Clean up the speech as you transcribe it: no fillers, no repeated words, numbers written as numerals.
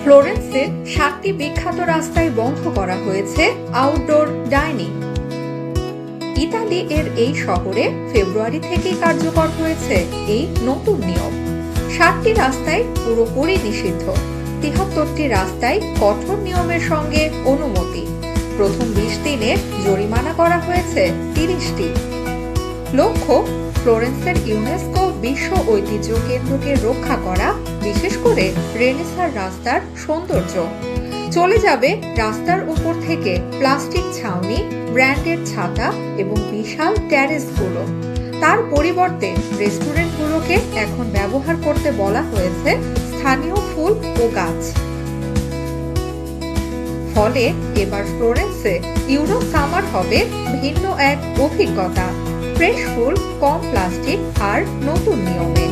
ফ্লোরেন্সের 7টি বিখ্যাত রাস্তায় বন্ধ করা হয়েছে আউটডোর ডাইনিং। ইতালি এর এই শহরে ফেব্রুয়ারি থেকেই কার্যকর হয়েছে এই নতুন নিয়ম। 7টি রাস্তায় পুরোপুরি নিষিদ্ধ, 73টি রাস্তায় কঠোর নিয়মের সঙ্গে অনুমতি। প্রথম 20 দিনে জরিমানা করা হয়েছে 30টি। লক্ষ্য ফ্লোরেন্সের ইউনেস্কো বিশ্ব ঐতিহ্য কেন্দ্রকে রক্ষা করা, বিশেষ করে রেনেসার রাস্তার সৌন্দর্য। চলে যাবে রাস্তার উপর থেকে প্লাস্টিক ছাউনি, ব্র্যান্ডের ছাতা এবং বিশাল ট্যারেসগুলো। তার পরিবর্তে রেস্টুরেন্টগুলোকে এখন ব্যবহার করতে বলা হয়েছে স্থানীয় ফুল ও গাছ। ফলে এবার ফ্লোরেন্সে ইউরো সামার হবে ভিন্ন এক অভিজ্ঞতা, ফ্রেশ ফুল, কম প্লাস্টিক আর নতুন নিয়মে।